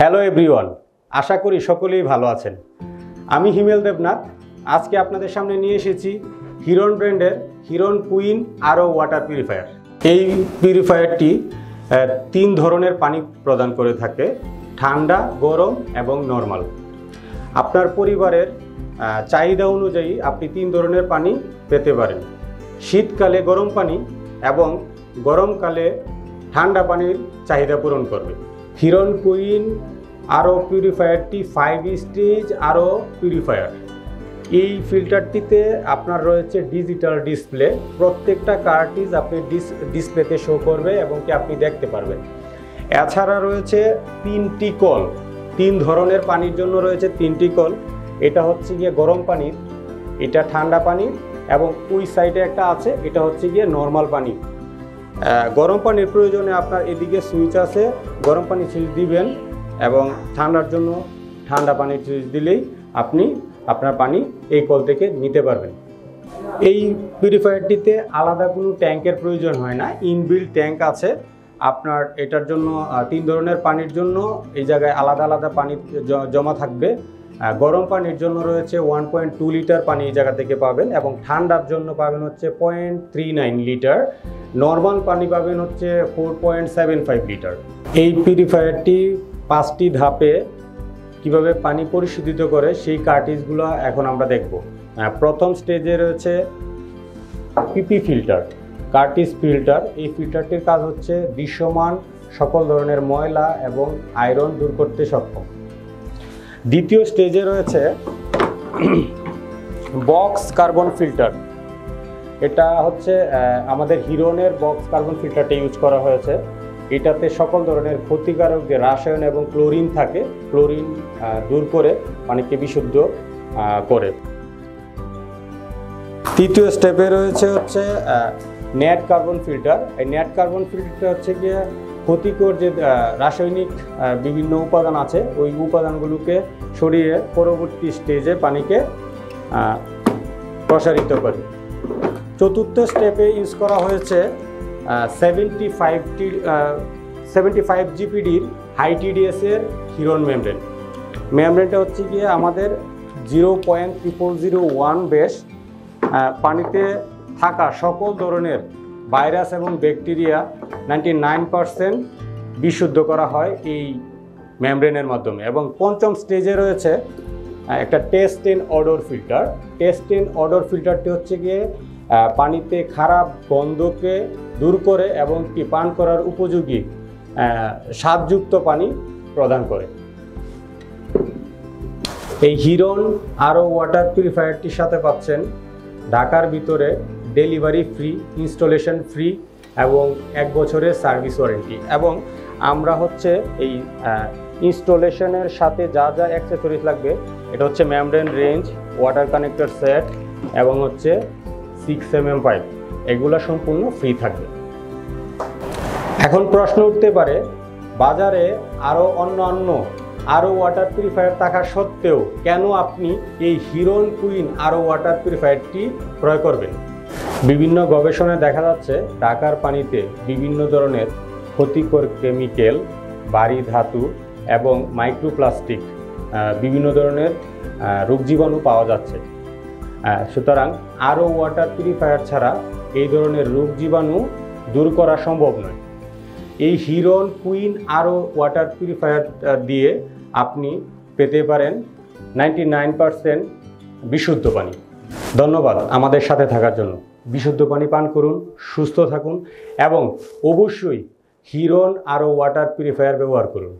Hello everyone, আশা করি সকলেই ভালো আছেন। আমি হিমেল দেবনাথ। আজকে আপনাদের সামনে নিয়ে এসেছি হিরন ব্র্যান্ডের হিরন কুইন আরও ওয়াটার পিউরিফায়ার। এই পিউরিফায়ারটি 3 ধরনের পানি প্রদান করে থাকে: ঠান্ডা, গরম এবং নর্মাল। আপনার পরিবারের চাহিদা অনুযায়ী আপনি 3 ধরনের পানি পেতে পারেন। শীতকালে গরম পানি এবং গরমকালে ঠান্ডা পানির চাহিদা পূরণ করবে। হিরন কুইন আরও পিউরিফায়ারটি 5 স্টেজ আরও পিউরিফায়ার। এই ফিল্টারটিতে আপনার রয়েছে ডিজিটাল ডিসপ্লে। প্রত্যেকটা কার্ট্রিজ আপনি ডিসপ্লেতে শো করবে এবং কি আপনি দেখতে পারবেন। এছাড়া রয়েছে 3টি কল। 3 ধরনের পানির জন্য রয়েছে 3টি কল। এটা হচ্ছে গিয়ে গরম পানির, এটা ঠান্ডা পানির এবং ওই সাইডে একটা আছে, এটা হচ্ছে গিয়ে নর্মাল পানি। গরম পানির প্রয়োজনে আপনার এদিকে সুইচ আছে, গরম পানি সুইচ দিবেন এবং ঠান্ডার জন্য ঠান্ডা পানির সুইচ দিলেই আপনি আপনার পানি এই কল থেকে নিতে পারবেন। এই পিউরিফায়ারটিতে আলাদা কোনো ট্যাঙ্কের প্রয়োজন হয় না, ইনবিল্ট ট্যাঙ্ক আছে আপনার। এটার জন্য 3 ধরনের পানির জন্য এই জায়গায় আলাদা আলাদা পানি জমা থাকবে। গরম পানির জন্য রয়েছে 1.2 লিটার পানি এই জায়গা থেকে পাবেন এবং ঠান্ডার জন্য পাবেন হচ্ছে 0.39 লিটার। নর্মাল পানি পাবেন হচ্ছে 4.75 লিটার। এই পিউরিফায়ারটি 5টি ধাপে কিভাবে পানি পরিশোধিত করে সেই কার্ট্রিজগুলো এখন আমরা দেখব। প্রথম স্টেজে রয়েছে পিপি ফিল্টার, কার্ট্রিজ ফিল্টার। এই ফিল্টারটির কাজ হচ্ছে দৃশ্যমান সকল ধরনের ময়লা এবং আয়রন দূর করতে সক্ষম। দ্বিতীয় স্টেজে রয়েছে বক্স কার্বন ফিল্টার। এটা হচ্ছে আমাদের হিরনের বক্স কার্বন ফিল্টারটা ইউজ করা হয়েছে। এটাতে সকল ধরনের ক্ষতিকারক যে রাসায়ন এবং ক্লোরিন থাকে, ক্লোরিন দূর করে পানিকে বিশুদ্ধ করে। তৃতীয় স্টেপে রয়েছে হচ্ছে নেট কার্বন ফিল্টার। এই নেট কার্বন ফিল্টারটা হচ্ছে গিয়ে ক্ষতিকর যে রাসায়নিক বিভিন্ন উপাদান আছে, ওই উপাদানগুলোকে সরিয়ে পরবর্তী স্টেজে পানিকে প্রসারিত করে। চতুর্থ স্টেপে ইউজ করা হয়েছে 75 জিপিডির হাই টিডিএসের হিরন মেমব্রেন। মেমব্রেনটা হচ্ছে গিয়ে আমাদের 0.0001 বেশ। পানিতে থাকা সকল ধরনের ভাইরাস এবং ব্যাকটেরিয়া 99% বিশুদ্ধ করা হয় এই মেমব্রেনের মাধ্যমে। এবং পঞ্চম স্টেজে রয়েছে একটা test and odour filter. Test and odour ফিল্টারটি হচ্ছে গিয়ে পানিতে খারাপ গন্ধকে দূর করে এবং কি পান করার উপযোগী স্বাদযুক্ত পানি প্রদান করে। এই হিরন আরও ওয়াটার পিউরিফায়ারটির সাথে পাচ্ছেন ঢাকার ভিতরে ডেলিভারি ফ্রি, ইনস্টলেশন ফ্রি এবং 1 বছরের সার্ভিস ওয়ারেন্টি। এবং আমরা হচ্ছে এই ইনস্টলেশনের সাথে যা যা অ্যাক্সেসরিজ লাগবে, এটা হচ্ছে membrane range, water connector set এবং হচ্ছে 6mm পাইপ, এগুলো সম্পূর্ণ ফ্রি থাকবে। এখন প্রশ্ন উঠতে পারে, বাজারে অন্যান্য আরও ওয়াটার পিউরিফায়ার থাকা সত্ত্বেও কেন আপনি এই হিরন কুইন আরও ওয়াটার পিউরিফায়ারটি ক্রয় করবেন? বিভিন্ন গবেষণায় দেখা যাচ্ছে ঢাকার পানিতে বিভিন্ন ধরনের ক্ষতিকর কেমিক্যাল, ভারী ধাতু এবং মাইক্রোপ্লাস্টিক, বিভিন্ন ধরনের রোগ জীবাণু পাওয়া যাচ্ছে। সুতরাং আরও ওয়াটার পিউরিফায়ার ছাড়া এই ধরনের রোগ জীবাণু দূর করা সম্ভব নয়। এই হিরন কুইন আরও ওয়াটার পিউরিফায়ার দিয়ে আপনি পেতে পারেন 99% বিশুদ্ধ পানি। ধন্যবাদ আমাদের সাথে থাকার জন্য। বিশুদ্ধ পানি পান করুন, সুস্থ থাকুন এবং অবশ্যই হিরন আরও ওয়াটার পিউরিফায়ার ব্যবহার করুন।